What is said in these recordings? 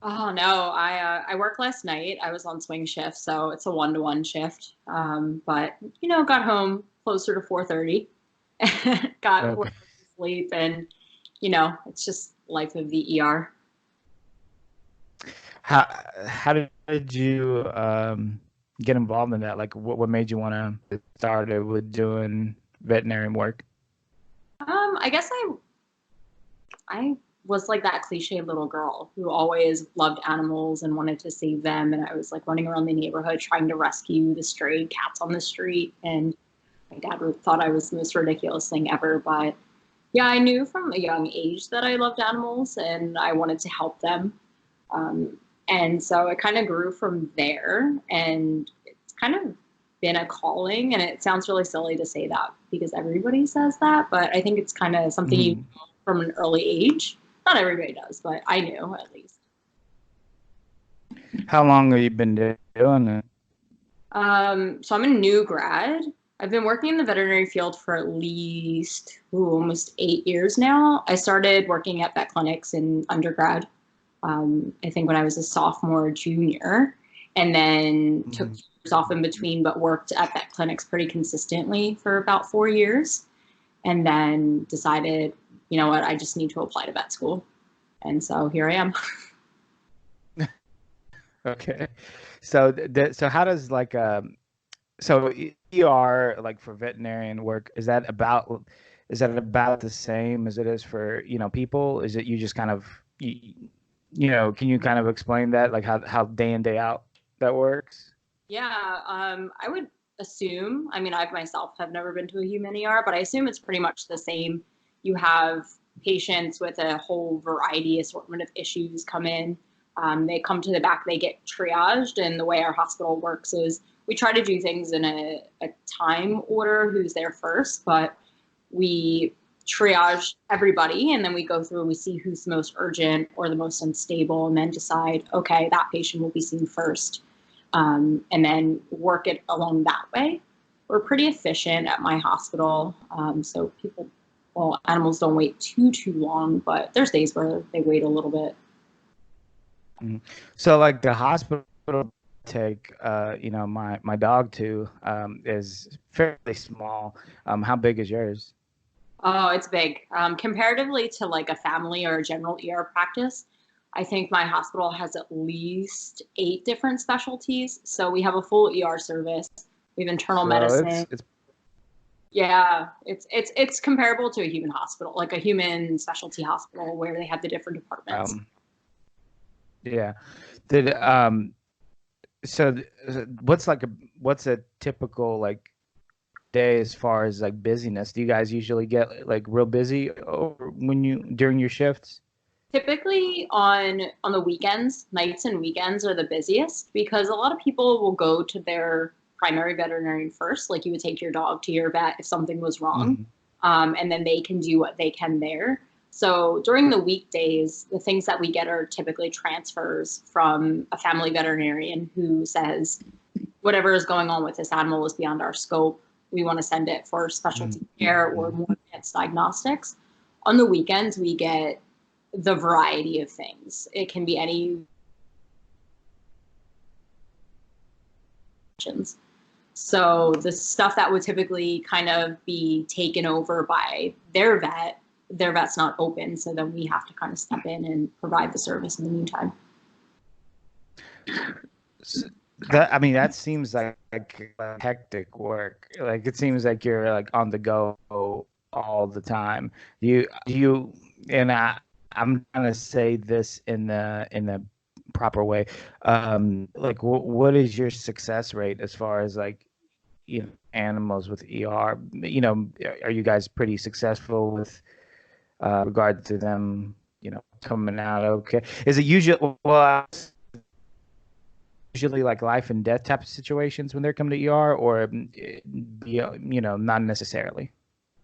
Oh no, I worked last night. I was on swing shift, so it's a 1-to-1 shift. But got home closer to 4:30, got Okay. work sleep, and it's just life of the ER. How did you get involved in that? Like, what made you want to get started with doing veterinarian work? I guess I was like that cliche little girl who always loved animals and wanted to save them, and I was like running around the neighborhood trying to rescue the stray cats on the street, and my dad thought I was the most ridiculous thing ever, but yeah, I knew from a young age that I loved animals and I wanted to help them. Um, and so it kind of grew from there. And it's kind of been a calling. And it sounds really silly to say that because everybody says that. But I think it's kind of something you Mhm. know from an early age. Not everybody does, but I knew at least. How long have you been doing it? So I'm a new grad. I've been working in the veterinary field for at least almost 8 years now. I started working at vet clinics in undergrad. I think when I was a sophomore, junior, and then took Mhm. years off in between, but worked at vet clinics pretty consistently for about 4 years, and then decided, you know what, I just need to apply to vet school, and so here I am. Okay. So so how does like so ER like for veterinarian work is that about the same as it is for, people? Is it you just kind of can you kind of explain that like how day in day out that works? Yeah, I would assume. I mean, I've myself have never been to a human ER, but I assume it's pretty much the same. You have patients with a whole variety assortment of issues come in. They come to the back, they get triaged, and the way our hospital works is we try to do things in a time order who's there first, but we triage everybody and then we go through and we see who's the most urgent or the most unstable and then decide, okay, that patient will be seen first, and then work it along that way. We're pretty efficient at my hospital, so animals don't wait too long, but there's days where they wait a little bit. Mhm. So like the hospital take my dog to is fairly small. How big is yours? Oh, it's big. Comparatively to like a family or a general ER practice, I think my hospital has at least 8 different specialties. So we have a full ER service. We have internal So medicine. it's Yeah, it's comparable to a human hospital, like a human specialty hospital where they have the different departments. um yeah. Did so what's a typical like day as far as like busyness? Do you guys usually get like real busy over when you during your shifts? Typically on the weekends, nights and weekends are the busiest because a lot of people will go to their primary veterinarian first. Like you would take your dog to your vet if something was wrong, Mhm. and then they can do what they can there. So during the weekdays, the things that we get are typically transfers from a family veterinarian who says whatever is going on with this animal is beyond our scope. We want to send it for specialty care or Mhm. more advanced diagnostics. On the weekends, we get the variety of things. It can be any. So the stuff that would typically kind of be taken over by their vet's not open. So then we have to kind of step in and provide the service in the meantime. S- That I mean, that seems like hectic work. Like it seems like you're like on the go all the time. Do you and I'm gonna say this in the proper way. Like what is your success rate as far as like animals with ER? Are you guys pretty successful with regard to them, coming out okay? Is it usually usually like life and death type of situations when they're coming to ER, or not necessarily.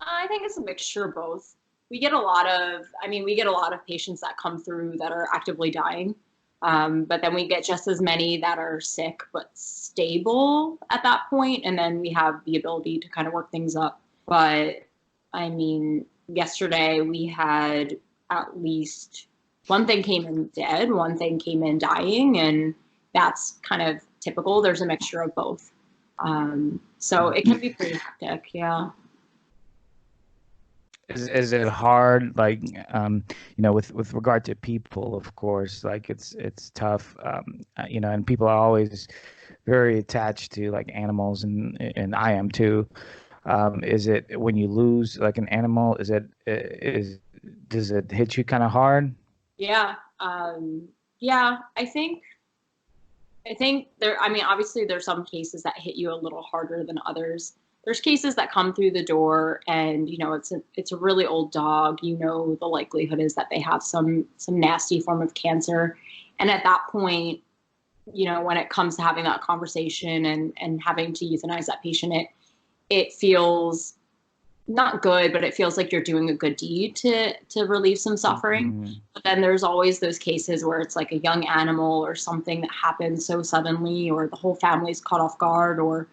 I think it's a mixture of both. We get a lot of patients that come through that are actively dying. But then we get just as many that are sick but stable at that point, and then we have the ability to kind of work things up. But I mean, yesterday we had at least one thing came in dead, one thing came in dying, and that's kind of typical. There's a mixture of both. So it can be pretty hectic, yeah. Is it hard, like, with regard to people, of course, like it's tough, and people are always very attached to like animals, and I am too. Is it when you lose like an animal, does it hit you kind of hard? Yeah. Yeah, I think there, I mean, obviously there's some cases that hit you a little harder than others. There's cases that come through the door and, it's a really old dog. The likelihood is that they have some nasty form of cancer. And at that point, when it comes to having that conversation and having to euthanize that patient, it feels not good, but it feels like you're doing a good deed to relieve some suffering. Mm-hmm. But then there's always those cases where it's like a young animal or something that happens so suddenly, or the whole family's caught off guard, or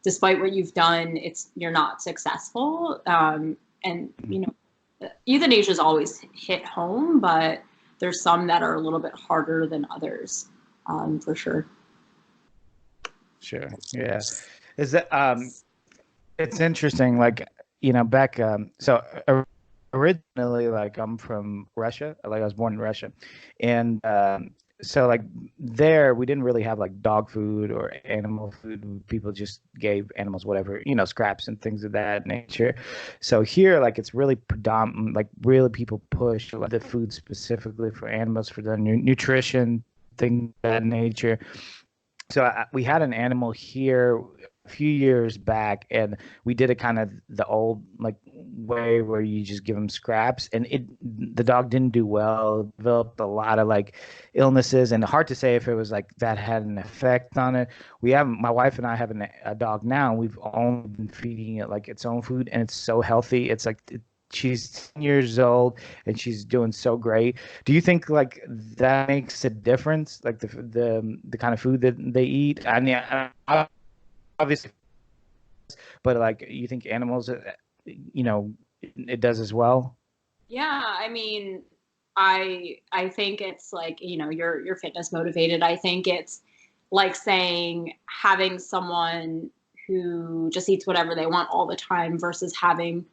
despite what you've done, you're not successful. And euthanasia is always hit home, but there's some that are a little bit harder than others, for sure. Sure. Yeah. Is that it's interesting, like, back so originally, like, I'm from Russia. Like, I was born in Russia, and so like there we didn't really have like dog food or animal food. People just gave animals whatever, scraps and things of that nature. So here, like, it's really predominant, like really people push like, the food specifically for animals, for the nutrition, things of that nature. So we had an animal here a few years back, and we did it kind of the old like way where you just give them scraps, and the dog didn't do well, developed a lot of like illnesses, and hard to say if it was like that had an effect on it. My wife and I have a dog now, and we've only been feeding it like its own food, and it's so healthy. It's like she's 10 years old and she's doing so great. Do you think like that makes a difference, like the kind of food that they eat? I mean, obviously, but like, you think animals, it does as well? Yeah, I mean, I think it's like, you're fitness motivated. I think it's like saying having someone who just eats whatever they want all the time versus having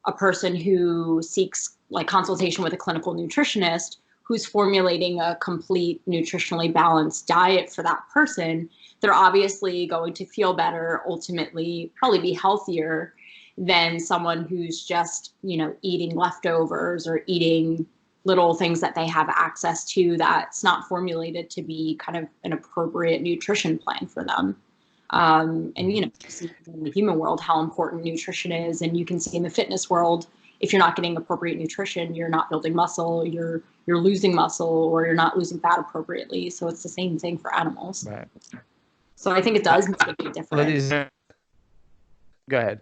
a person who seeks like consultation with a clinical nutritionist who's formulating a complete nutritionally balanced diet for that person. They're obviously going to feel better, ultimately probably be healthier than someone who's just, eating leftovers or eating little things that they have access to that's not formulated to be kind of an appropriate nutrition plan for them. And, you see in the human world how important nutrition is. And you can see in the fitness world, if you're not getting appropriate nutrition, you're not building muscle, you're losing muscle, or you're not losing fat appropriately. So it's the same thing for animals. Right. So I think it does make a big difference. Go ahead.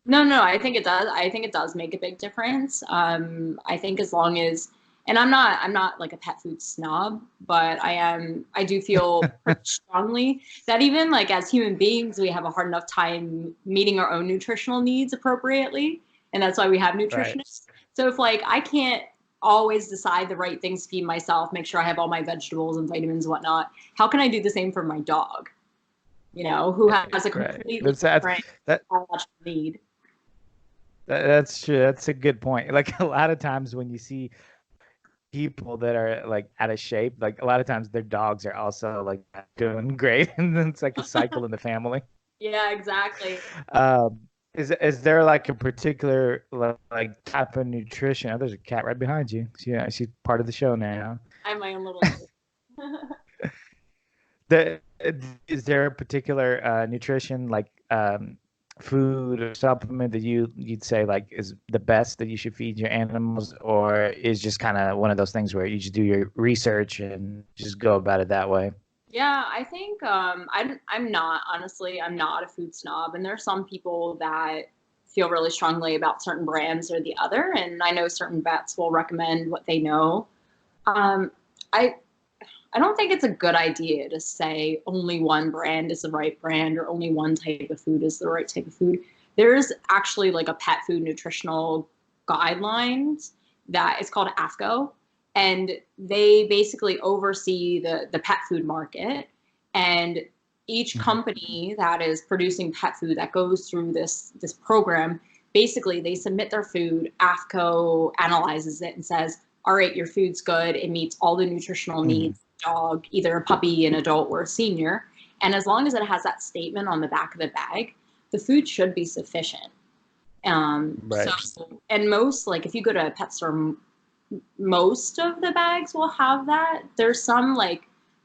No, I think it does. I think it does make a big difference. I think as long as, and I'm not like a pet food snob, but I do feel pretty strongly that even like as human beings, we have a hard enough time meeting our own nutritional needs appropriately. And that's why we have nutritionists. Right. So if like, I can't always decide the right things to feed myself, make sure I have all my vegetables and vitamins and whatnot, how can I do the same for my dog? Who has a completely different biological need. That's true. That's a good point. Like, a lot of times when you see people that are like out of shape, like a lot of times their dogs are also like doing great, and then it's like a cycle in the family. Yeah, exactly. Is there like a particular like type of nutrition? Oh, there's a cat right behind you. Yeah, she's part of the show now. I have my own little. Is there a particular nutrition, like food or supplement that you'd say like is the best that you should feed your animals, or is just kind of one of those things where you just do your research and just go about it that way? Yeah, I think I'm not a food snob, and there are some people that feel really strongly about certain brands or the other, and I know certain vets will recommend what they know. I don't think it's a good idea to say only one brand is the right brand or only one type of food is the right type of food. There's actually like a pet food nutritional guidelines that it's called ASCO. and they basically oversee the pet food market. And each company that is producing pet food that goes through this program, basically they submit their food, ASCO analyzes it and says, all right, your food's good, it meets all the nutritional needs, dog, either a puppy, an adult, or a senior. And as long as it has that statement on the back of the bag, the food should be sufficient. Right. So, and most, like if you go to a pet store, most of the bags will have that. There's some like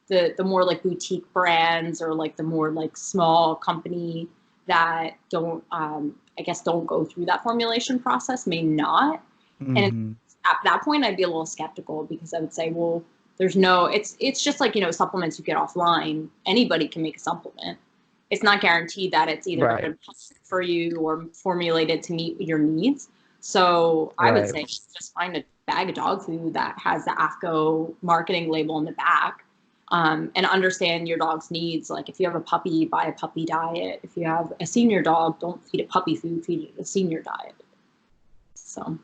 the more like boutique brands or like the more like small company that don't, I guess, don't go through that formulation process, may not. And at that point, I'd be a little skeptical, because I would say, well, there's no, it's just like, you know, supplements you get offline. Anybody can make a supplement. It's not guaranteed that it's either going to be for you or formulated to meet your needs. So I would say just find a bag of dog food that has the ASCO marketing label on the back, and understand your dog's needs. Like if you have a puppy, buy a puppy diet. If you have a senior dog, don't feed it puppy food, feed it a senior diet. So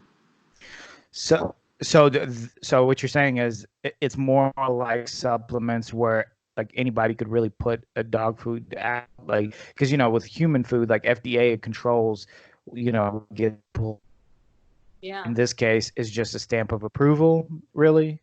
what you're saying is it's more like supplements where like anybody could really put a dog food out, like, because you know with human food, like FDA controls, you know, get pulled. Yeah. In this case, is just a stamp of approval, really.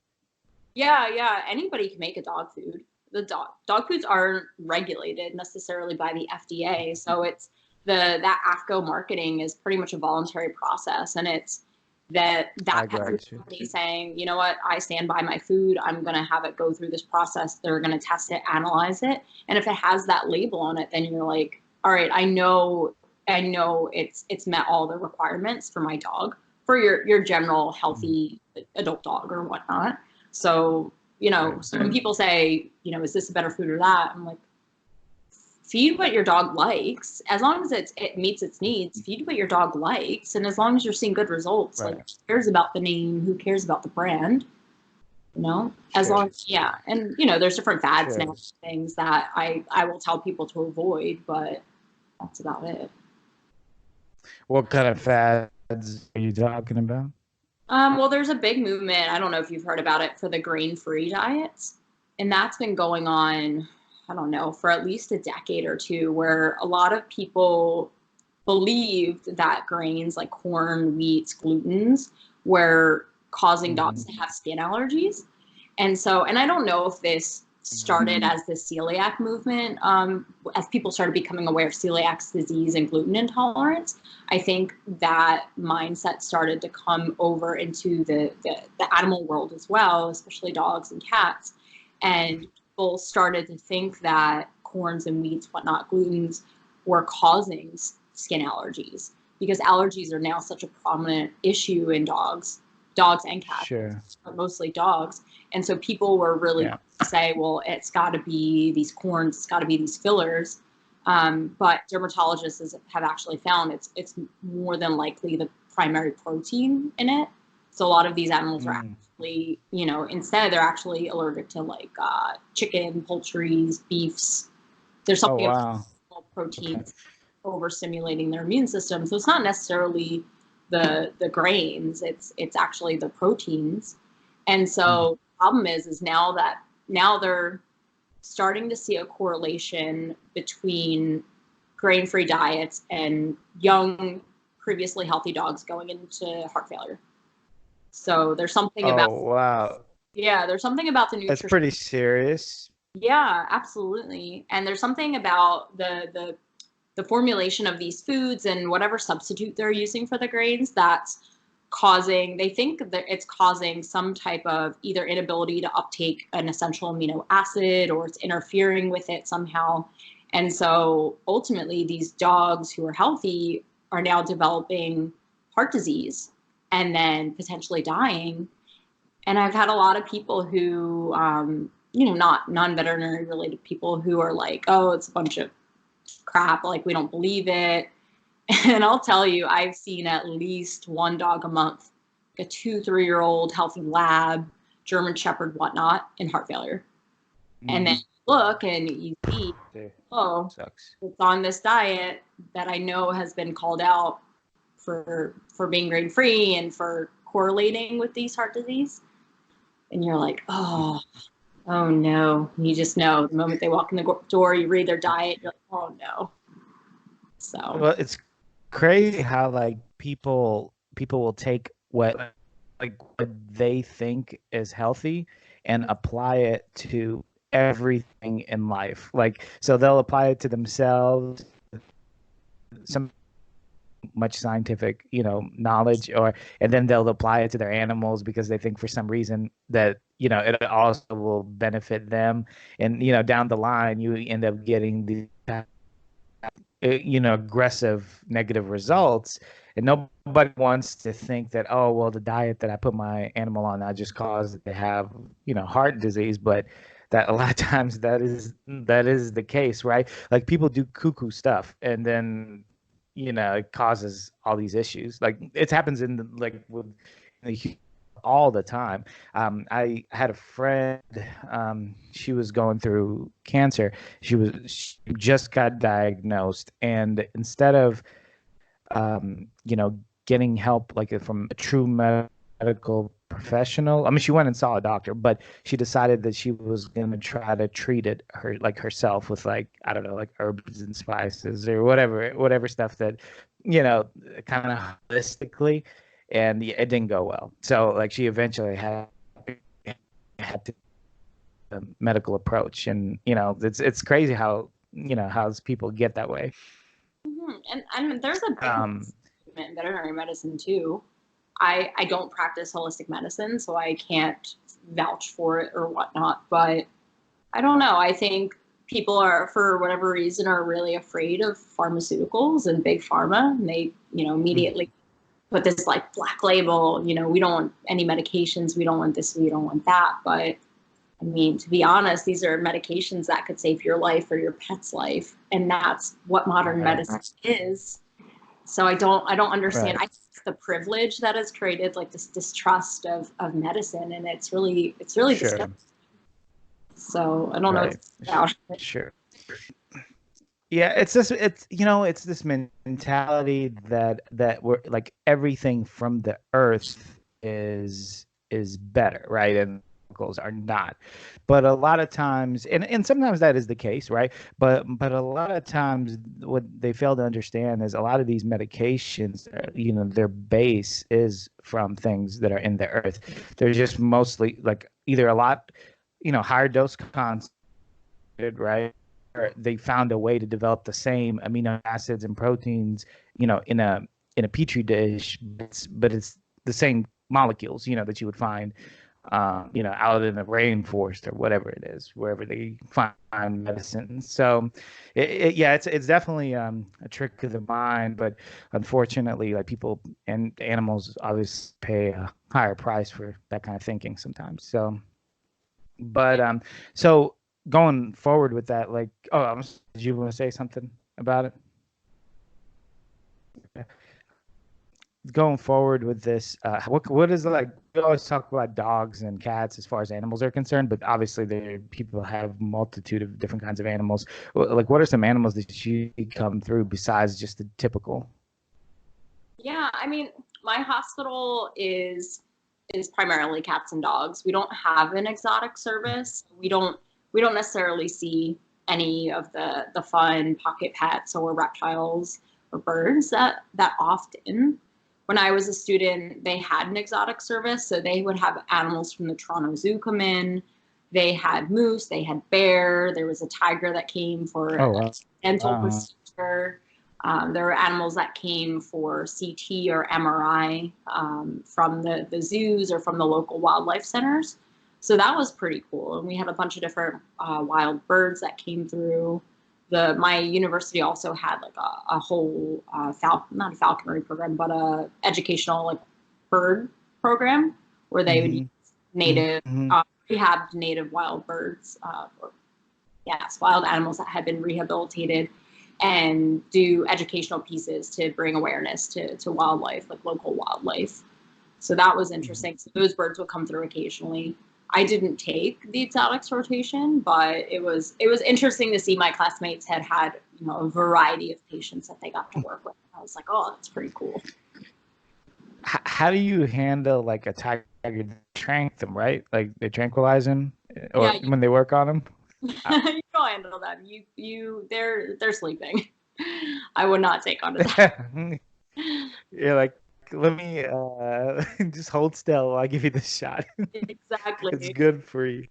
Yeah. Anybody can make a dog food. The dog foods aren't regulated necessarily by the FDA, so it's that ASCO marketing is pretty much a voluntary process, and it's that pet food company saying, you know what, I stand by my food. I'm going to have it go through this process. They're going to test it, analyze it. And if it has that label on it, then you're like, all right, I know it's met all the requirements for my dog, for your general healthy adult dog or whatnot. So, you know, so when people say, you know, is this a better food or that? I'm like, feed what your dog likes. As long as it meets its needs, feed what your dog likes. And as long as you're seeing good results, like, who cares about the name? Who cares about the brand? You know, as long as, and you know, there's different fads now, things that I will tell people to avoid, but that's about it. What kind of fads are you talking about? Well, there's a big movement. I don't know if you've heard about it, for the grain-free diets, and that's been going on, I don't know, for at least a decade or two, where a lot of people believed that grains like corn, wheats, glutens were causing dogs to have skin allergies. And so, and I don't know if this started as the celiac movement, as people started becoming aware of celiac disease and gluten intolerance. I think that mindset started to come over into the animal world as well, especially dogs and cats. And people started to think that corns and wheats, whatnot, glutens, were causing skin allergies, because allergies are now such a prominent issue in dogs and cats, but mostly dogs. And so people were really say, well, it's got to be these corns, it's got to be these fillers. But dermatologists have actually found it's more than likely the primary protein in it. So a lot of these animals are actually, you know, instead they're actually allergic to like chicken, poultry, beefs. There's something about proteins overstimulating their immune system. So it's not necessarily the grains, it's actually the proteins. And so the problem is now they're starting to see a correlation between grain-free diets and young, previously healthy dogs going into heart failure. So there's something about there's something about the nutrition. That's pretty serious. Yeah, absolutely. And there's something about the formulation of these foods and whatever substitute they're using for the grains that's causing, they think that it's causing some type of either inability to uptake an essential amino acid, or it's interfering with it somehow. And so ultimately these dogs who are healthy are now developing heart disease and then potentially dying. And I've had a lot of people who, you know, not non-veterinary related people, who are like, oh, it's a bunch of crap, like we don't believe it. And I'll tell you, I've seen at least one dog a month, a 2-3-year-old healthy lab, German Shepherd, whatnot, in heart failure. And then you look and you see, oh, it's on this diet that I know has been called out for being grain-free and for correlating with these heart disease. and you're like, oh no. You just know the moment they walk in the door, you read their diet, you're like, oh no. So Well, it's crazy how like people will take what they think is healthy and apply it to everything in life. Like, so they'll apply it to themselves, some much scientific, knowledge, and then they'll apply it to their animals because they think for some reason that, it also will benefit them. And, down the line, you end up getting the aggressive negative results, and nobody wants to think that, oh well, the diet that I put my animal on, I just caused it to have heart disease. But that a lot of times that is the case, right? Like, people do cuckoo stuff, and then it causes all these issues. Like, it happens like with all the time. I had a friend. She was going through cancer. She just got diagnosed, and instead of getting help like from a true medical professional, I mean, she went and saw a doctor, but she decided that she was going to try to treat it herself with, like, I don't know, like herbs and spices or whatever stuff that kind of holistically, and it didn't go well. So, like, she eventually had to medical approach, and it's crazy how people get that way. And I mean, there's a big movement in veterinary medicine too. I don't practice holistic medicine, so I can't vouch for it or whatnot. But I don't know. I think people are, for whatever reason, are really afraid of pharmaceuticals and big pharma, and they, immediately put this like black label. We don't want any medications. We don't want this. We don't want that. But I mean, to be honest, these are medications that could save your life or your pet's life, and that's what modern medicine is. So I don't understand. Right. I think the privilege that has created like this distrust of medicine, and it's really Sure. disgusting. So I don't know what it's about. Sure. Yeah, it's this mentality that we're like, everything from the earth is better, right? And chemicals are not. But a lot of times, and sometimes that is the case, right? But a lot of times, what they fail to understand is a lot of these medications, their base is from things that are in the earth. They're just mostly like either a lot, higher dose concentrated, right? Or they found a way to develop the same amino acids and proteins, in a petri dish, but it's the same molecules, that you would find, out in the rainforest or whatever it is, wherever they find medicine. So, it's definitely a trick of the mind, but unfortunately, like, people and animals obviously pay a higher price for that kind of thinking sometimes. So, but so going forward with that, like, did you want to say something about it? Going forward with this, what is, like, we always talk about dogs and cats as far as animals are concerned, but obviously people have multitude of different kinds of animals. Like, what are some animals that you come through besides just the typical? Yeah, I mean, my hospital is primarily cats and dogs. We don't have an exotic service. We don't necessarily see any of the fun pocket pets or reptiles or birds that often. When I was a student, they had an exotic service, so they would have animals from the Toronto Zoo come in. They had moose, they had bear. There was a tiger that came for a dental procedure. There were animals that came for CT or MRI from the zoos or from the local wildlife centers. So that was pretty cool. And we had a bunch of different wild birds that came through. My university also had like a whole not a falconry program, but a educational like bird program where they would use native rehabbed native wild birds, wild animals that had been rehabilitated, and do educational pieces to bring awareness to wildlife, like local wildlife. So that was interesting. So those birds would come through occasionally. I didn't take the exotics rotation, but it was interesting to see my classmates had a variety of patients that they got to work with. I was like, oh, that's pretty cool. How do you handle like a tiger trank them, right? Like they tranquilize them, or Yeah, when they work on them. you don't handle them. They're sleeping. I would not take on a that. You're like, let me just hold still while I give you the shot. It's Exactly. good for you.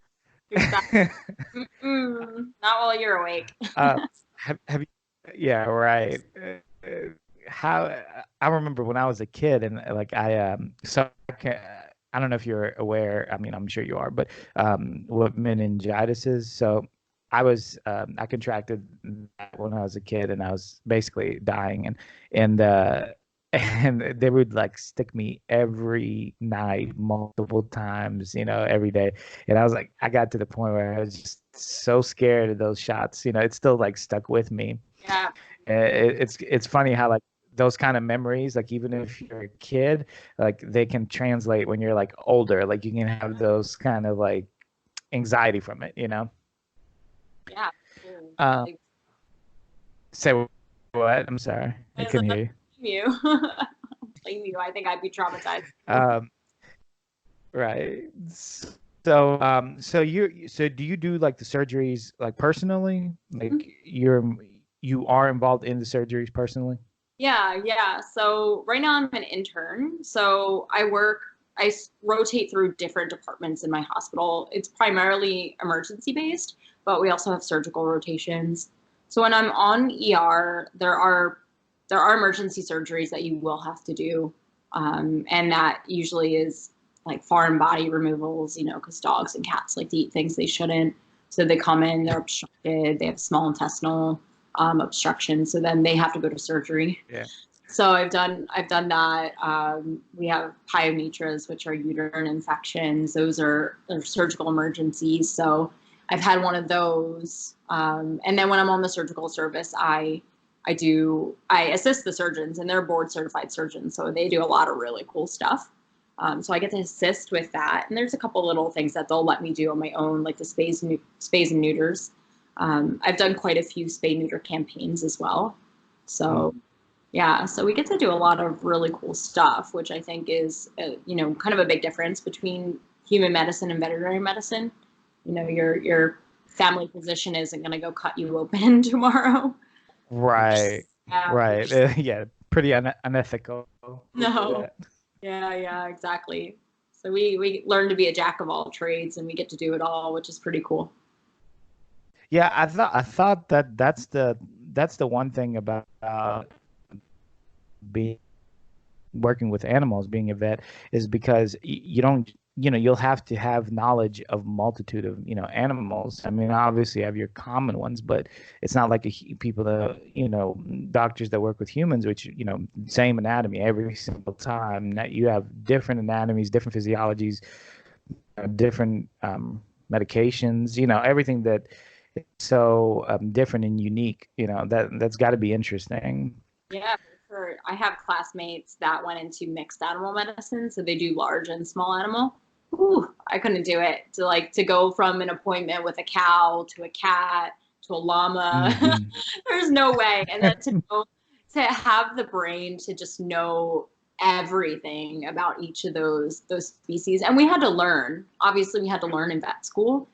Exactly. Not while you're awake. uh, have you? Yeah, right. How I remember when I was a kid, and like I don't know if you're aware. I mean, I'm sure you are, but what meningitis is. So I contracted that when I was a kid, and I was basically dying, and and they would like stick me every night, multiple times, every day. And I was like, I got to the point where I was just so scared of those shots. It still like stuck with me. Yeah. It's funny how like those kind of memories, like even if you're a kid, like they can translate when you're like older. Like you can have those kind of like anxiety from it. Yeah. Uh, say what? I'm sorry, I I said, couldn't I hear you. blame you. Blame you. I think I'd be traumatized. Um, right. So do you do like the surgeries like personally? Like you are involved in the surgeries personally? Yeah, yeah. So right now I'm an intern. So rotate through different departments in my hospital. It's primarily emergency based, but we also have surgical rotations. So when I'm on ER, there are emergency surgeries that you will have to do, and that usually is like foreign body removals. Because dogs and cats like to eat things they shouldn't. So they come in, they're obstructed, they have small intestinal obstruction, so then they have to go to surgery. Yeah. So I've done that. We have pyometras, which are uterine infections. Those are surgical emergencies. So I've had one of those. And then when I'm on the surgical service, I assist the surgeons, and they're board certified surgeons, so they do a lot of really cool stuff. So I get to assist with that, and there's a couple little things that they'll let me do on my own, like the spays and neuters. I've done quite a few spay neuter campaigns as well. So yeah, so we get to do a lot of really cool stuff, which I think is, kind of a big difference between human medicine and veterinary medicine. Your family physician isn't going to go cut you open tomorrow. Right. Yeah, Right. Yeah. Pretty unethical to do no. that. Yeah, yeah, exactly. So we learn to be a jack of all trades, and we get to do it all, which is pretty cool. Yeah, I thought that that's the one thing about being working with animals, being a vet, is because you don't, you'll have to have knowledge of multitude of, animals. I mean, obviously you have your common ones, but it's not like people that, doctors that work with humans, which, same anatomy every single time. That you have different anatomies, different physiologies, different medications, everything that is so different and unique. That's got to be interesting. Yeah, for sure. I have classmates that went into mixed animal medicine, so they do large and small animal. Ooh, I couldn't do it. To go from an appointment with a cow to a cat to a llama. Hmm. There's no way. And then to have the brain to just know everything about each of those species. And we had to learn. Obviously, we had to learn in vet school,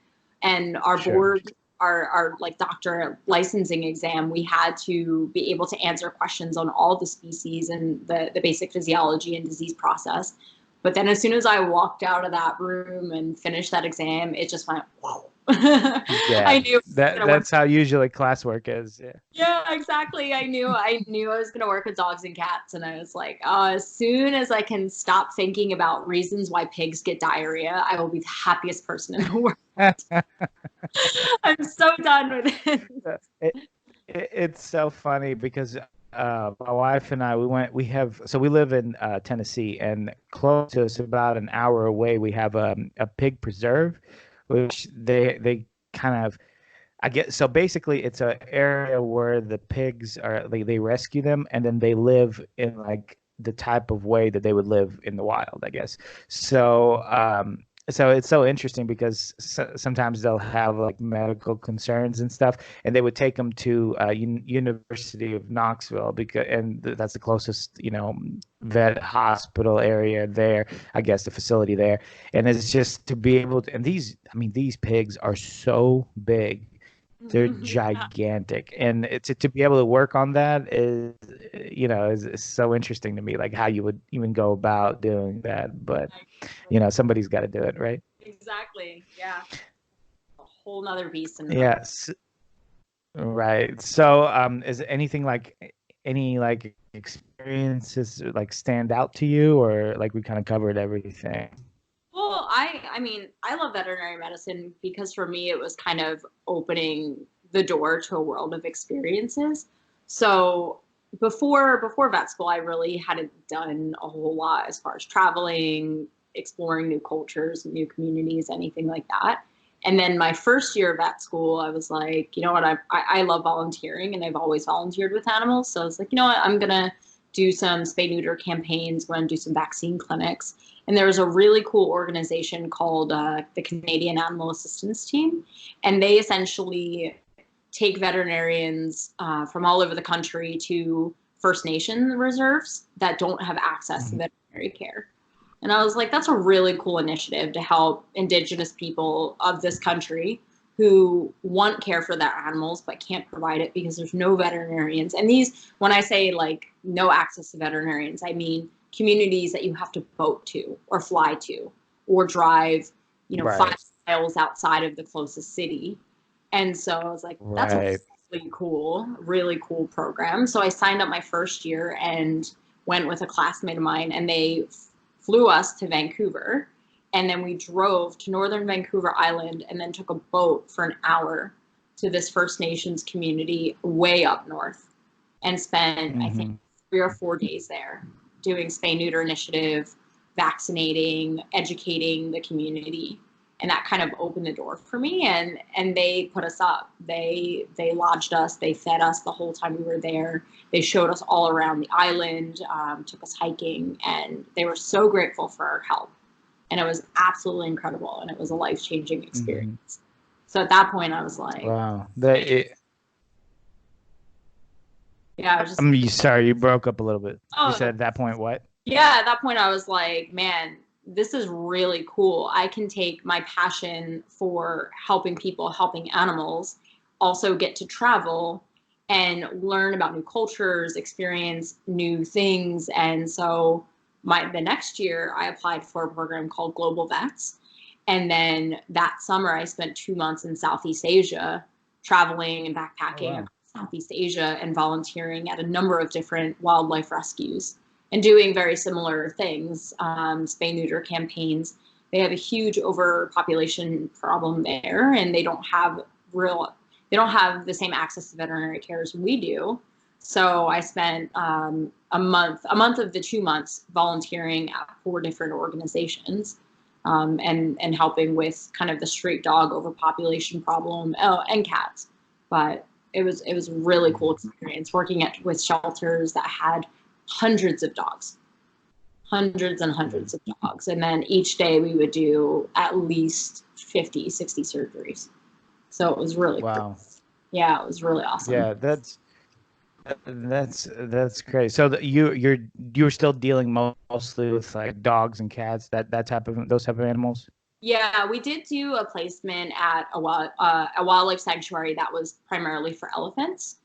and our Sure. board, our like doctor licensing exam, we had to be able to answer questions on all the species and the basic physiology and disease process. But then as soon as I walked out of that room and finished that exam, it just went, whoa. Yeah, I knew that's how usually classwork is. Yeah. yeah, exactly. I knew I was going to work with dogs and cats. And I was like, as soon as I can stop thinking about reasons why pigs get diarrhea, I will be the happiest person in the world. I'm so done with it. It, it's so funny because my wife and I, we live in Tennessee, and close to us, about an hour away, we have a pig preserve, which they kind of, I guess, so basically it's an area where the pigs are, they rescue them, and then they live in like the type of way that they would live in the wild, I guess. So so it's so interesting because sometimes they'll have like medical concerns and stuff, and they would take them to University of Knoxville because, and that's the closest, vet hospital area there, I guess, the facility there. And it's just to be able to, and these pigs are so big. They're Yeah, gigantic, and to be able to work on that is so interesting to me, like how you would even go about doing that. But somebody's got to do it, right? exactly. Yeah, a whole nother beast in mind. Yes, right. So, is anything like any like experiences like stand out to you, or like we kind of covered everything? Well, I mean, I love veterinary medicine because for me it was kind of opening the door to a world of experiences. So before vet school, I really hadn't done a whole lot as far as traveling, exploring new cultures, new communities, anything like that. And then my first year of vet school, I was like, you know what, I love volunteering and I've always volunteered with animals. So I was like, you know what, I'm gonna do some spay neuter campaigns, going to do some vaccine clinics. And there was a really cool organization called the Canadian Animal Assistance Team. And they essentially take veterinarians from all over the country to First Nation reserves that don't have access to Mhm. veterinary care. And I was like, that's a really cool initiative to help Indigenous people of this country who want care for their animals but can't provide it because there's no veterinarians. And these, when I say like no access to veterinarians, I mean communities that you have to boat to or fly to or drive, 5 Right, miles outside of the closest city. And so I was like, that's a right. really cool program. So I signed up my first year and went with a classmate of mine, and they flew us to Vancouver. And then we drove to northern Vancouver Island and then took a boat for an hour to this First Nations community way up north and spent, I think, Hmm. 3 or 4 days there doing spay neuter initiative, vaccinating, educating the community. And that kind of opened the door for me, and they put us up. They lodged us, they fed us the whole time we were there. They showed us all around the island, took us hiking, and they were so grateful for our help. And it was absolutely incredible, and it was a life-changing Hmm. experience. So at that point, I was like, Wow. yeah, I was just, Sorry, you broke up a little bit. You oh, said at that point what? yeah, at that point, I was like, man, this is really cool. I can take my passion for helping people, helping animals, also get to travel and learn about new cultures, experience new things. And so the next year I applied for a program called Global Vets. And then that summer I spent 2 months in Southeast Asia, traveling and Oh backpacking wow. across Southeast Asia and volunteering at a number of different wildlife rescues and doing very similar things, spay neuter campaigns. They have a huge overpopulation problem there, and they don't have the same access to veterinary care as we do. So I spent a month of the 2 months volunteering at 4 different organizations, and helping with kind of the street dog overpopulation problem, and cats. But it was a really cool experience working with shelters that had hundreds of dogs, hundreds and Mhm. hundreds of dogs. And then each day we would do at least 50, 60 surgeries. So it was really crazy. Wow. Yeah, it was really awesome. Yeah, that's great. So you're still dealing mostly with like dogs and cats, that type of those type of animals? Yeah, we did do a placement at a wildlife sanctuary that was primarily for elephants.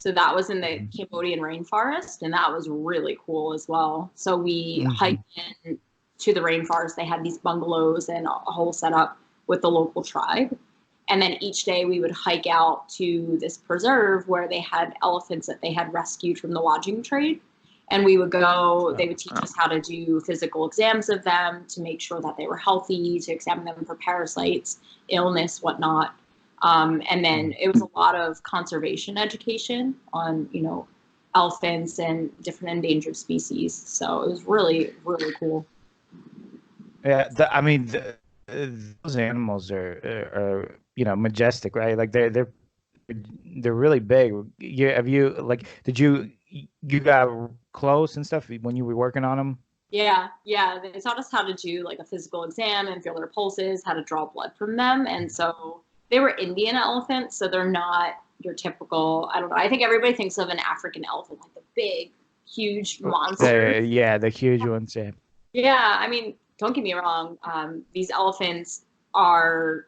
So that was in the Mhm. Cambodian rainforest, and that was really cool as well. So we Mhm. hiked in to the rainforest. They had these bungalows and a whole setup with the local tribe. And then each day we would hike out to this preserve where they had elephants that they had rescued from the lodging trade. And we would go, they would teach us how to do physical exams of them to make sure that they were healthy, to examine them for parasites, illness, whatnot. And then Mhm. it was a lot of conservation education on, elephants and different endangered species. So it was really, really cool. Yeah, I mean, those animals are majestic, right? Like they're really big. Have you like did you got close and stuff when you were working on them? Yeah, yeah. They taught us how to do like a physical exam and feel their pulses, how to draw blood from them. And so they were Indian elephants, so they're not your typical, I don't know. I think everybody thinks of an African elephant, like the big, huge monster. The huge ones. Yeah, Yeah, I mean, don't get me wrong. These elephants are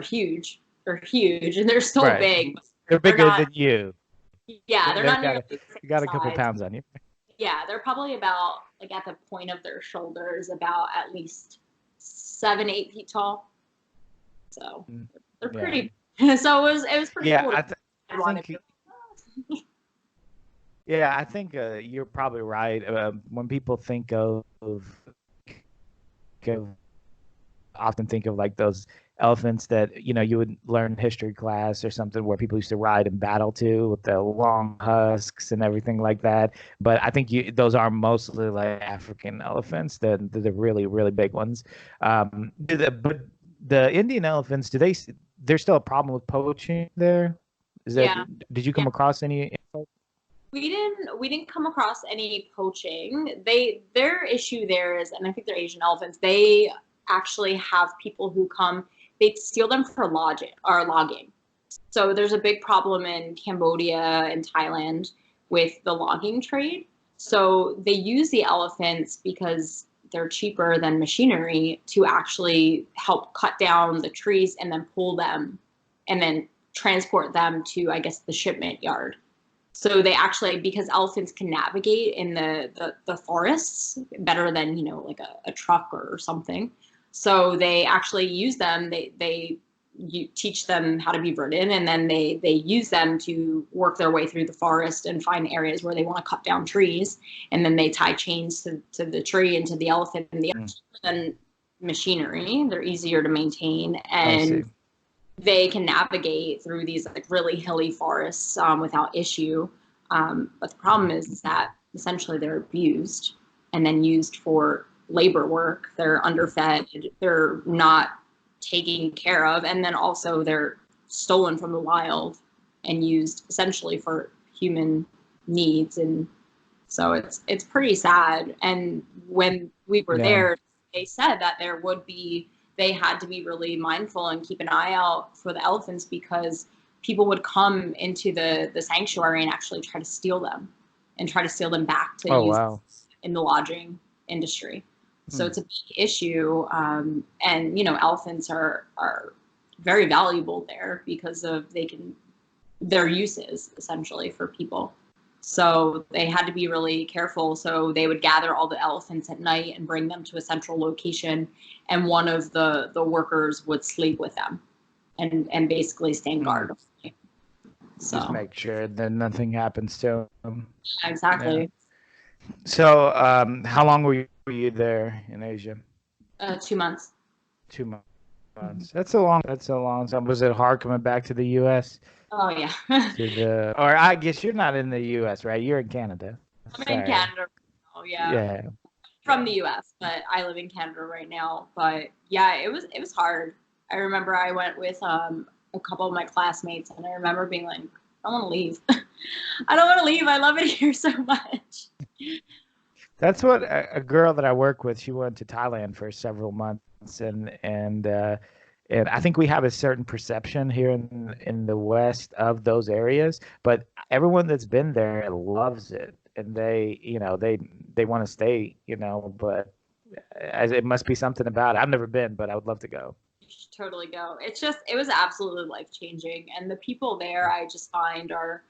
huge. They're huge and they're still right. big. But They're they're bigger not, than you. yeah, they're They've not got nearly the got a same couple size. pounds on you. Yeah, they're probably about like at the point of their shoulders, about at least 7, 8 feet tall. So they're Yeah. pretty. So it was pretty cool. Yeah, I think. To, Yeah, I think you're probably right. When people think of often think of like those elephants that you would learn in history class or something where people used to ride in battle to with the long husks and everything like that. But I think those are mostly like African elephants, the really really big ones. But the Indian elephants, there's still a problem with poaching there? yeah, Did you yeah. come across any info? We didn't come across any poaching. Their issue there is, and I think they're Asian elephants. They actually have people who come. They steal them for logging. So there's a big problem in Cambodia and Thailand with the logging trade. So they use the elephants because they're cheaper than machinery to actually help cut down the trees and then pull them and then transport them to, I guess, the shipment yard. So they actually, because elephants can navigate in the forests better than, like a truck or something. So they actually use them. You teach them how to be ridden, and then they use them to work their way through the forest and find areas where they want to cut down trees, and then they tie chains to the tree and to the elephant, and the cheaper than machinery. They're easier to maintain, I see. and they can navigate through these like really hilly forests without issue. But the problem is that essentially they're abused and then used for labor work. They're underfed. They're not taken care of, and then also they're stolen from the wild and used essentially for human needs. And so it's pretty sad. And when we were Yeah. there, they said that they had to be really mindful and keep an eye out for the elephants because people would come into the sanctuary and actually try to steal them and try to steal them back to Oh, use wow. in the lodging industry. So it's a big issue. And, elephants are very valuable there because of their uses essentially for people. So they had to be really careful. So they would gather all the elephants at night and bring them to a central location. And one of the workers would sleep with them and basically stand guard. So Just make sure that nothing happens to them. exactly. Yeah. So how long were you there in Asia? 2 months. 2 months. That's a long time. Was it hard coming back to the U.S.? Oh yeah. Or I guess you're not in the U.S., right? You're in Canada. I'm in Canada. Oh yeah. Yeah. From the U.S., but I live in Canada right now. But yeah, it was hard. I remember I went with a couple of my classmates, and I remember being like, I don't want to leave. I don't want to leave. I love it here so much. That's what a girl that I work with. She went to Thailand for several months, and I think we have a certain perception here in the West of those areas, but everyone that's been there loves it, and they want to stay, but as it must be something about it. I've never been, but I would love to go. You should totally go. It was absolutely life changing, and the people there I just find are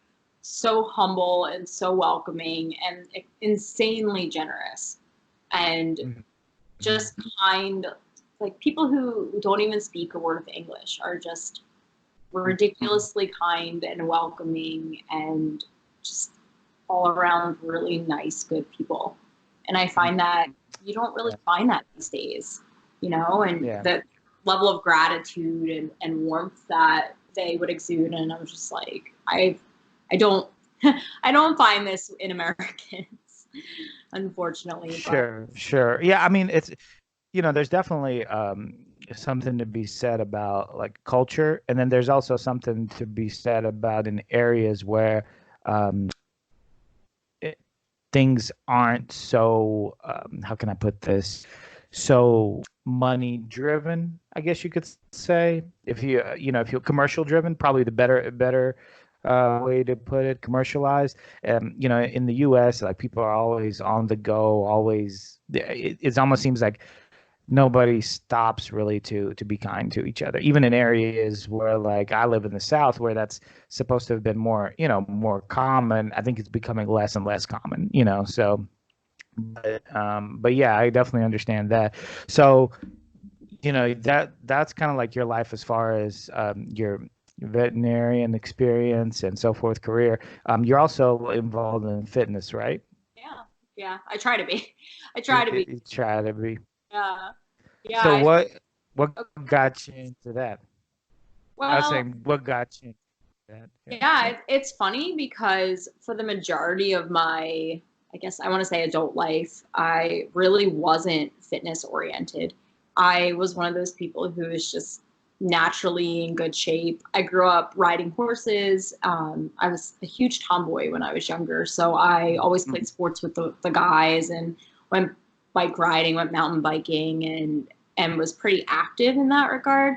so humble and so welcoming and insanely generous and just kind. Like people who don't even speak a word of English are just ridiculously kind and welcoming and just all around really nice, good people. And I find that you don't really find that these days, and the level of gratitude and warmth that they would exude. And I'm just like, I don't, I don't find this in Americans, unfortunately. Sure. Yeah, I mean, it's, there's definitely something to be said about like culture, and then there's also something to be said about in areas where things aren't so how can I put this, so money driven, I guess you could say. If you if you're commercial driven, probably the better way to put it, commercialized. In the US, like, people are always on the go, always. It almost seems like nobody stops really to be kind to each other, even in areas where, like, I live in the South, where that's supposed to have been more common. I think it's becoming less and less common, so. But yeah, I definitely understand that. So, that's kind of like your life as far as your veterinarian experience and so forth, career. You're also involved in fitness, right? Yeah, I try to be. I try to be. You try to be. Yeah, yeah. So what got you into that? I was Well, saying, what got you into that? yeah, it's funny because for the majority of my, I guess I want to say adult life, I really wasn't fitness oriented. I was one of those people who is just naturally in good shape. I grew up riding horses. I was a huge tomboy when I was younger, so I always played sports with the guys and went bike riding, went mountain biking, and was pretty active in that regard.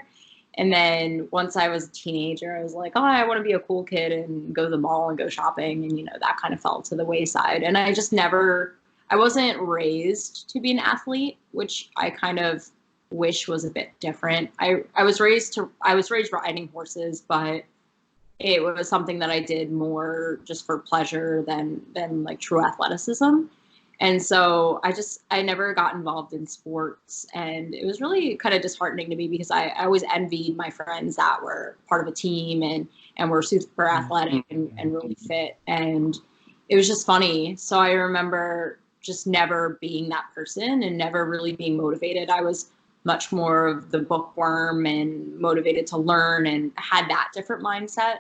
And then once I was a teenager, I was like, oh, I want to be a cool kid and go to the mall and go shopping. And, that kind of fell to the wayside. And I just I wasn't raised to be an athlete, which I kind of wish was a bit different. I was raised riding horses, but it was something that I did more just for pleasure than like true athleticism. And so I never got involved in sports, and it was really kind of disheartening to me because I always envied my friends that were part of a team and were super athletic and really fit. And it was just funny. So I remember just never being that person and never really being motivated. I was much more of the bookworm and motivated to learn and had that different mindset.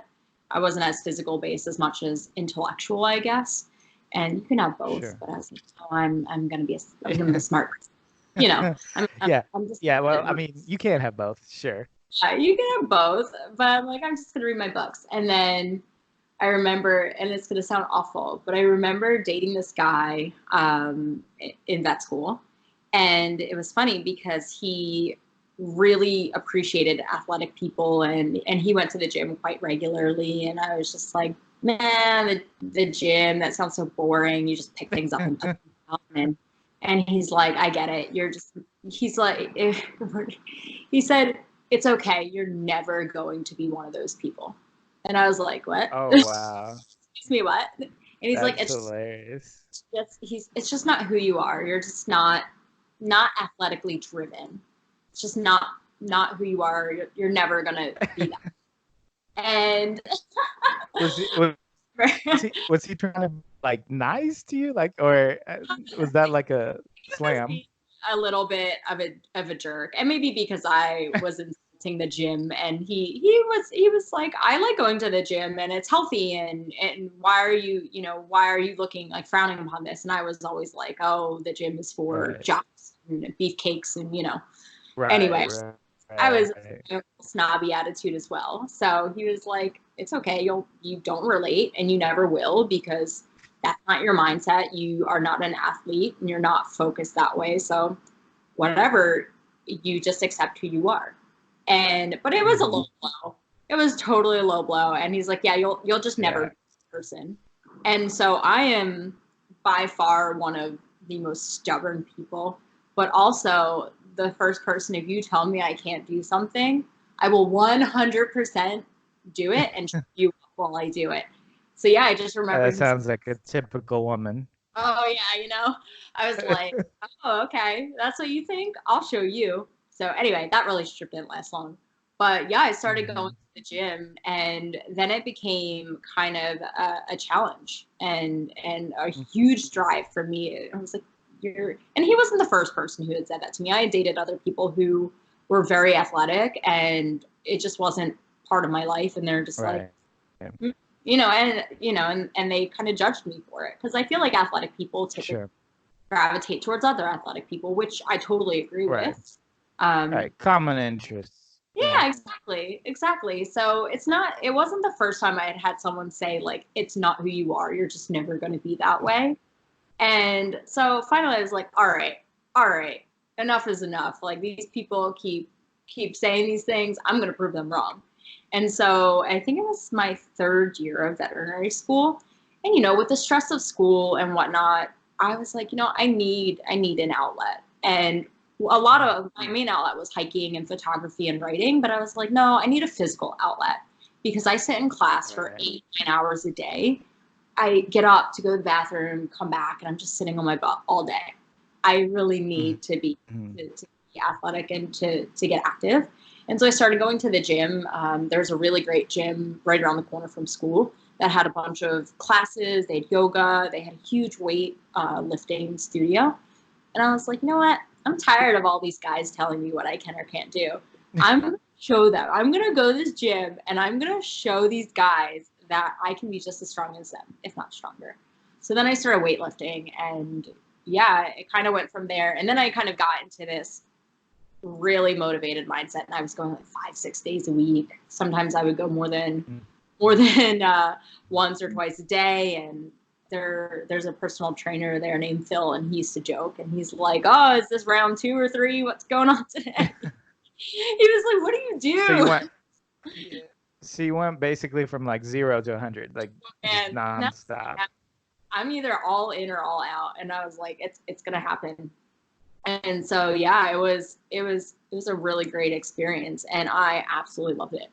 I wasn't as physical based as much as intellectual, I guess. And you can have both, Sure. but as I'm gonna be a smart person. I'm just Well, I mean, you can't have both, sure. you can have both, but I'm just gonna read my books. And then I remember, and it's gonna sound awful, but I remember dating this guy in vet school, and it was funny because he really appreciated athletic people, and he went to the gym quite regularly, and I was just like, man, the gym, that sounds so boring. You just pick things up and put them down. And he's like, I get it. He's like, he said, it's okay. You're never going to be one of those people. And I was like, what? Oh, wow. Excuse me, what? And he's That's like, hilarious. It's just not who you are. You're just not athletically driven. It's just not who you are. You're never going to be that. And was he trying to like nice to you, like, or was that like a slam? A little bit of a jerk, and maybe because I was insulting the gym, and he was like, I like going to the gym and it's healthy, and why are you looking like frowning upon this? And I was always like, oh, the gym is for jocks and beefcakes and anyway. I was a snobby attitude as well. So he was like, it's okay. You don't relate, and you never will, because that's not your mindset. You are not an athlete and you're not focused that way. So whatever, you just accept who you are. But it was a low blow. It was totally a low blow. And he's like, yeah, you'll just never be this person. And so I am by far one of the most stubborn people, but also the first person, if you tell me I can't do something, I will 100% do it and show you while I do it. So yeah, I just remember. That sounds like a typical woman. Oh yeah, I was like, oh, okay, that's what you think? I'll show you. So anyway, that relationship didn't last long. But yeah, I started going to the gym, and then it became kind of a challenge and a huge drive for me. I was like, and he wasn't the first person who had said that to me. I had dated other people who were very athletic, and it just wasn't part of my life. And they're just like, and they kind of judged me for it, because I feel like athletic people typically gravitate towards other athletic people, which I totally agree with. Common interests. Yeah, exactly. So it wasn't the first time I had someone say, like, it's not who you are. You're just never going to be that way. And so finally I was like, all right, enough is enough. Like these people keep saying these things. I'm going to prove them wrong. And so I think it was my 3rd year of veterinary school. And, you know, with the stress of school and whatnot, I was like, you know, I need an outlet. And a lot of my main outlet was hiking and photography and writing. But I was like, no, I need a physical outlet because I sit in class for 8-9 hours a day. I get up to go to the bathroom, come back, and I'm just sitting on my butt all day. I really need to be athletic and to get active. And so I started going to the gym. There's a really great gym right around the corner from school that had a bunch of classes. They had yoga. They had a huge weight lifting studio. And I was like, you know what? I'm tired of all these guys telling me what I can or can't do. I'm going to show them. I'm going to go to this gym and I'm going to show these guys that I can be just as strong as them, if not stronger. So then I started weightlifting, and yeah, it kind of went from there. And then I kind of got into this really motivated mindset, and I was going like 5-6 days a week. Sometimes I would go more than once or twice a day. And there's a personal trainer there named Phil, and he used to joke, and he's like, "Oh, is this round 2 or 3? What's going on today?" He was like, "What do you do?" So you went basically from like 0 to 100, like just And nonstop. I'm either all in or all out, and I was like, it's gonna happen. And so yeah, it was a really great experience, and I absolutely loved it.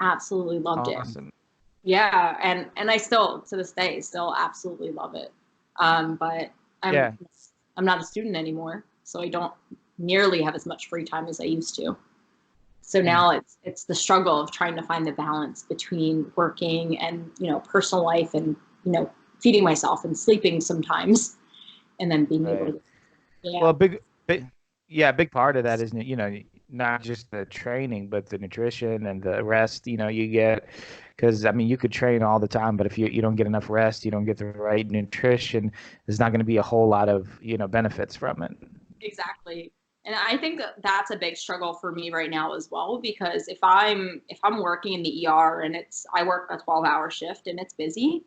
Absolutely loved it. Yeah, and I still to this day still absolutely love it. But I'm not a student anymore, so I don't nearly have as much free time as I used to. So now it's the struggle of trying to find the balance between working and, you know, personal life and, you know, feeding myself and sleeping sometimes, and then being able to. Yeah. Well, a big part of that is, you know, not just the training, but the nutrition and the rest, you know, you get, because I mean, you could train all the time, but if you don't get enough rest, you don't get the right nutrition, there's not going to be a whole lot of, you know, benefits from it. Exactly. And I think that's a big struggle for me right now as well, because if I'm working in the ER and I work a 12-hour shift and it's busy,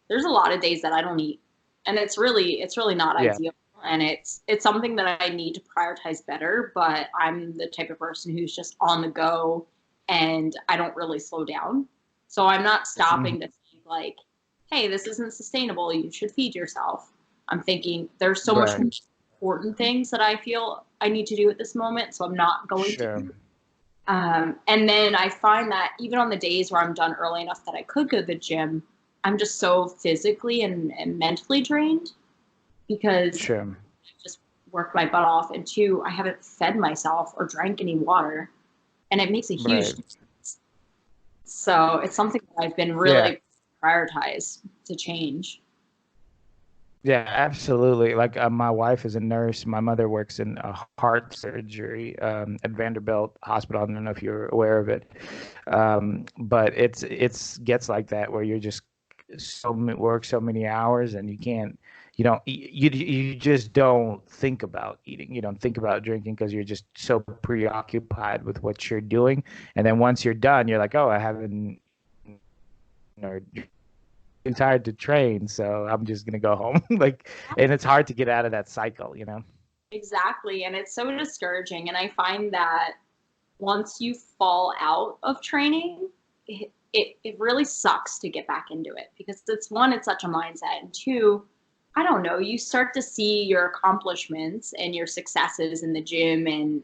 there's a lot of days that I don't eat. And it's really not ideal. And it's something that I need to prioritize better, but I'm the type of person who's just on the go and I don't really slow down. So I'm not stopping to think like, hey, this isn't sustainable. You should feed yourself. I'm thinking there's so much important things that I feel I need to do at this moment, so I'm not going to. And then I find that even on the days where I'm done early enough that I could go to the gym, I'm just so physically and mentally drained because I just worked my butt off, and 2, I haven't fed myself or drank any water, and it makes a huge difference. So it's something that I've been really prioritized to change. Yeah, absolutely. Like my wife is a nurse. My mother works in heart surgery at Vanderbilt Hospital. I don't know if you're aware of it, but it's gets like that where you're just work so many hours and you just don't think about eating. You don't think about drinking because you're just so preoccupied with what you're doing. And then once you're done, you're like, oh, I haven't. Too tired to train, so I'm just gonna go home. And it's hard to get out of that cycle, you know. Exactly, and it's so discouraging. And I find that once you fall out of training, it really sucks to get back into it, because it's such a mindset, and 2, I don't know, you start to see your accomplishments and your successes in the gym, and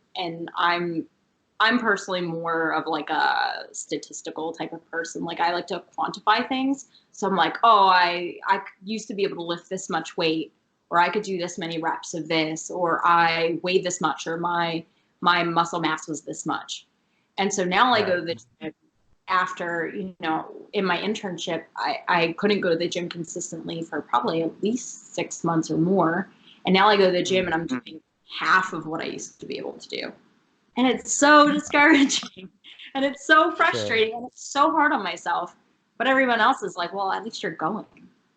I'm personally more of like a statistical type of person. Like I like to quantify things. So I'm like, oh, I used to be able to lift this much weight, or I could do this many reps of this, or I weighed this much, or my muscle mass was this much. And so now I go to the gym after, you know, in my internship, I couldn't go to the gym consistently for probably at least 6 months or more. And now I go to the gym and I'm doing half of what I used to be able to do. And it's so discouraging, and it's so frustrating, and it's so hard on myself. But everyone else is like, well, at least you're going,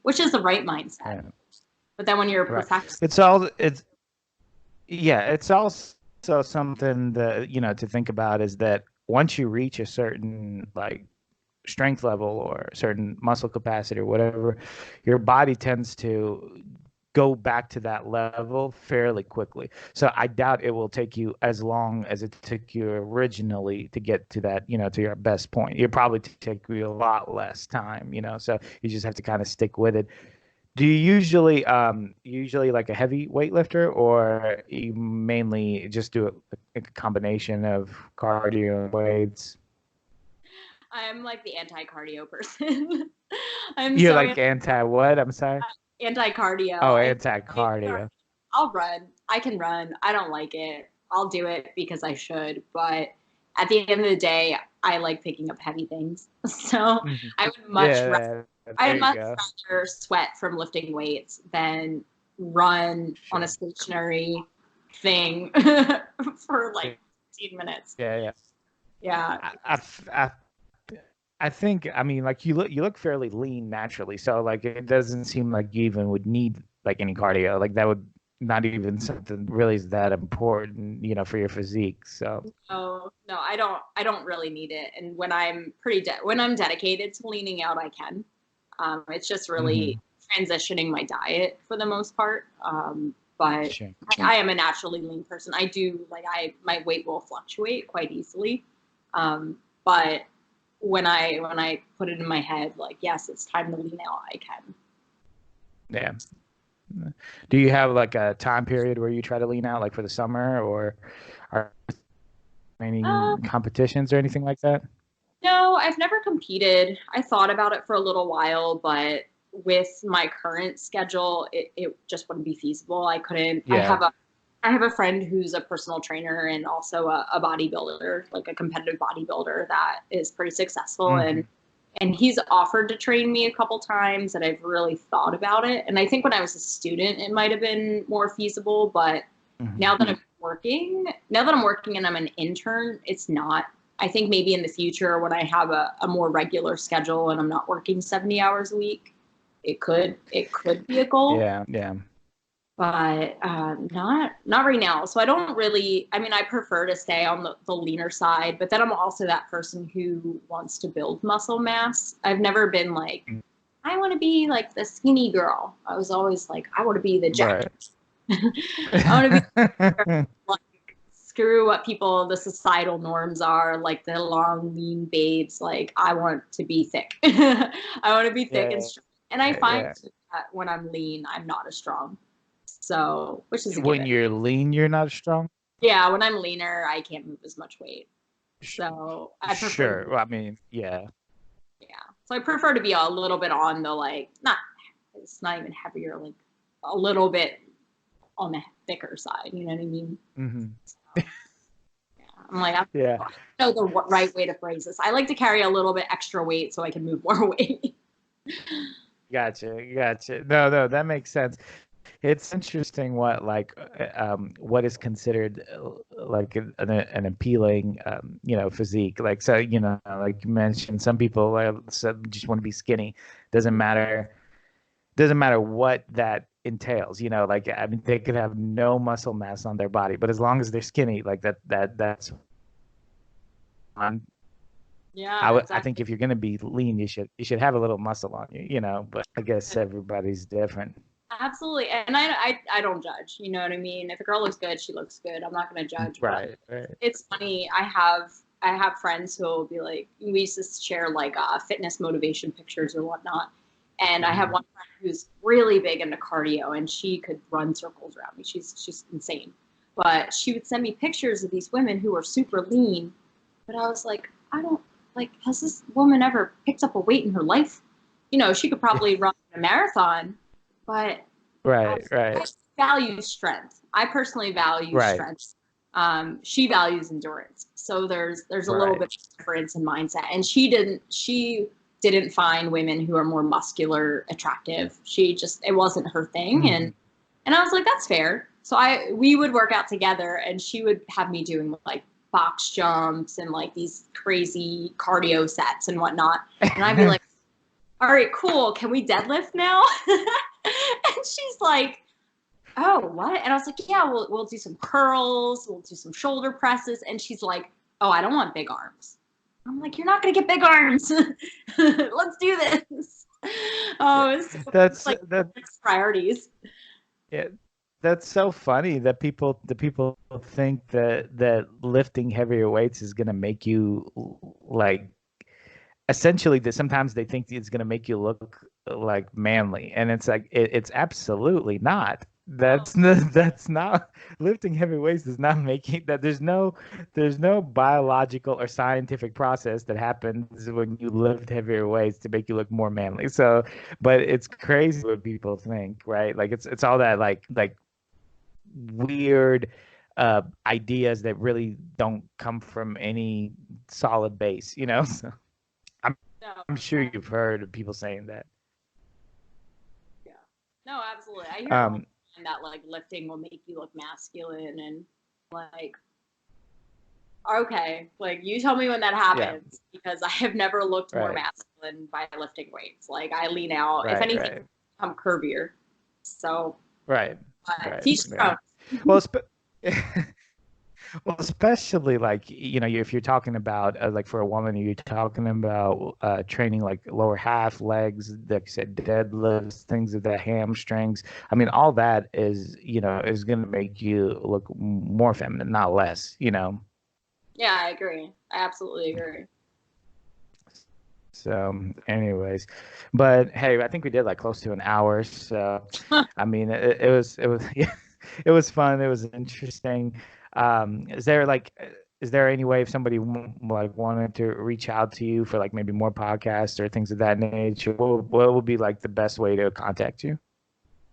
which is the right mindset. But then when you're a perfectionist, it's also something that, you know, to think about is that once you reach a certain like strength level or certain muscle capacity or whatever, your body tends to go back to that level fairly quickly. So I doubt it will take you as long as it took you originally to get to that, to your best point. It'll probably take you a lot less time, so you just have to kind of stick with it. Do you usually like a heavy weightlifter, or you mainly just do a combination of cardio and weights? I'm like the anti-cardio person. I'm You're so like anti what? I'm sorry. anti-cardio. Oh, anti-cardio. I'll run. I can run. I don't like it. I'll do it because I should. But at the end of the day, I like picking up heavy things. So Mhm. I would Yeah, there you much go. rather sweat from lifting weights than run on a Sure. stationary thing for like 15 minutes. Yeah, Yeah. yeah. I think, I mean, like you look fairly lean naturally, so like it doesn't seem like you even would need like any cardio. Like that would not even something really is that important, for your physique. So No, I don't really need it. And when I'm dedicated to leaning out, I can. It's just really hmm transitioning my diet for the most part. But sure. I am a naturally lean person. I do like my weight will fluctuate quite easily. But when I put it in my head, like, yes, it's time to lean out, I can. Yeah. Do you have like a time period where you try to lean out, like for the summer, or are there any Uh, competitions or anything like that? No, I've never competed. I thought about it for a little while, but with my current schedule, it just wouldn't be feasible. I couldn't. Yeah. I have a friend who's a personal trainer and also a bodybuilder, like a competitive bodybuilder that is pretty successful, hmm and he's offered to train me a couple times, and I've really thought about it. And I think when I was a student, it might have been more feasible, but hmm now that I'm working and I'm an intern, it's not. I think maybe in the future when I have a more regular schedule and I'm not working 70 hours a week, it could be a goal, Yeah, yeah. but not right now. So I don't really. I mean, I prefer to stay on the leaner side, but then I'm also that person who wants to build muscle mass. I've never been like, I want to be like the skinny girl. I was always like, I want to be the jack. Right. I want to be like, screw what the societal norms are, like the long, lean babes. Like, I want to be thick. I want to be thick and Yeah, strong. And I find yeah. that when I'm lean, I'm not as strong. So, which is a When given. you're lean, you're not strong? Yeah, when I'm leaner, I can't move as much weight. Sh- So I prefer to Sure. be, Well, I mean, yeah. yeah. So I prefer to be a little bit on the like, not, it's not even heavier, like a little bit on the thicker side. You know what I mean? hmm So, yeah. I'm like, I Yeah. don't know the right way to phrase this. I like to carry a little bit extra weight so I can move more weight. Gotcha. No, that makes sense. It's interesting what is considered like an appealing physique. Like so like you mentioned, some people said just want to be skinny. Doesn't matter what that entails. Like I mean they could have no muscle mass on their body, but as long as they're skinny, like that's fine. Yeah, I exactly. think if you're gonna be lean, you should have a little muscle on you. But I guess everybody's different. Absolutely. And I don't judge. You know what I mean? If a girl looks good, she looks good. I'm not going to judge. But Right. it's funny. I have friends who will be like, we used to share like fitness motivation pictures or whatnot. And I have Mhm. one friend who's really big into cardio, and she could run circles around me. She's insane. But she would send me pictures of these women who are super lean. But I was like, I don't like. Has this woman ever picked up a weight in her life? She could probably run a marathon, but I Right. value strength. I personally value Right. strength. She values endurance. So there's a little Right. bit of difference in mindset. And she didn't find women who are more muscular attractive. It wasn't her thing. And Mhm. and I was like, that's fair. So we would work out together, and she would have me doing like box jumps and like these crazy cardio sets and whatnot. And I'd be like, all right, cool. Can we deadlift now? And she's like, oh, what? And I was like, yeah, we'll do some curls, we'll do some shoulder presses. And she's like, oh, I don't want big arms. I'm like, you're not gonna get big arms. Let's do this. Oh, it's That's like that priorities. Yeah, that's so funny that the people think that lifting heavier weights is gonna make you like essentially that sometimes they think it's gonna make you look like manly, and it's like it's absolutely not. Oh, That's not lifting heavy weights does not make it that there's no biological or scientific process that happens when you lift heavier weights to make you look more manly. So, but it's crazy what people think, right? Like it's all that like weird ideas that really don't come from any solid base, you know? So I'm no. I'm sure you've heard of people saying that. Yeah. No, absolutely. I hear it all Um, the time that like lifting will make you look masculine and like okay, like you tell me when that yeah, happens because I have never looked more right, masculine by lifting weights. Like I lean out. If right, anything, right, I'm curvier. So right, but right, teach their yeah. own. Well, well, especially like if you're talking about like for a woman, you're talking about training like lower half, legs, like you said, deadlifts, things of the hamstrings. I mean, all that is going to make you look more feminine, not less. Yeah, I agree. I absolutely agree. So, anyways, but hey, I think we did like close to an hour. So, I mean, it was yeah, it was fun. It was interesting. Is there any way if somebody like wanted to reach out to you for like maybe more podcasts or things of that nature, what would be like the best way to contact you?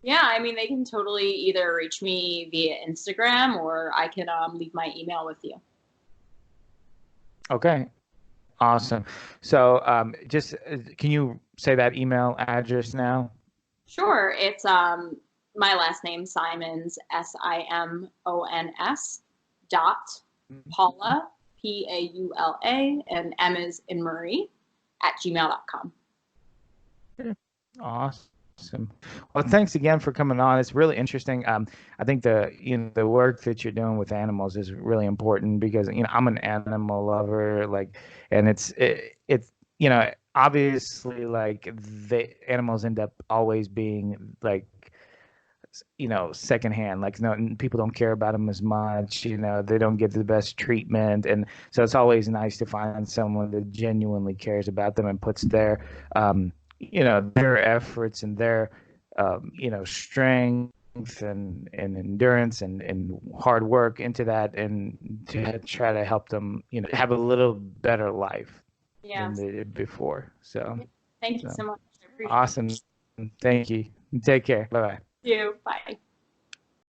Yeah, I mean they can totally either reach me via Instagram or I can leave my email with you. Okay, awesome. So, just can you say that email address now? Sure. It's my last name Simons Simons dot Paula Paula and M is in Marie at gmail.com. Awesome. Well, thanks again for coming on. It's really interesting. I think the work that you're doing with animals is really important because I'm an animal lover, like, and it's obviously like the animals end up always being like secondhand, like no people don't care about them as much, they don't get the best treatment, and so it's always nice to find someone that genuinely cares about them and puts their efforts and their strength and endurance and hard work into that, and to try to help them have a little better life than Yes. they did before. So Thank you so so much. I appreciate awesome. Thank you. Take care. Bye bye. you. Bye.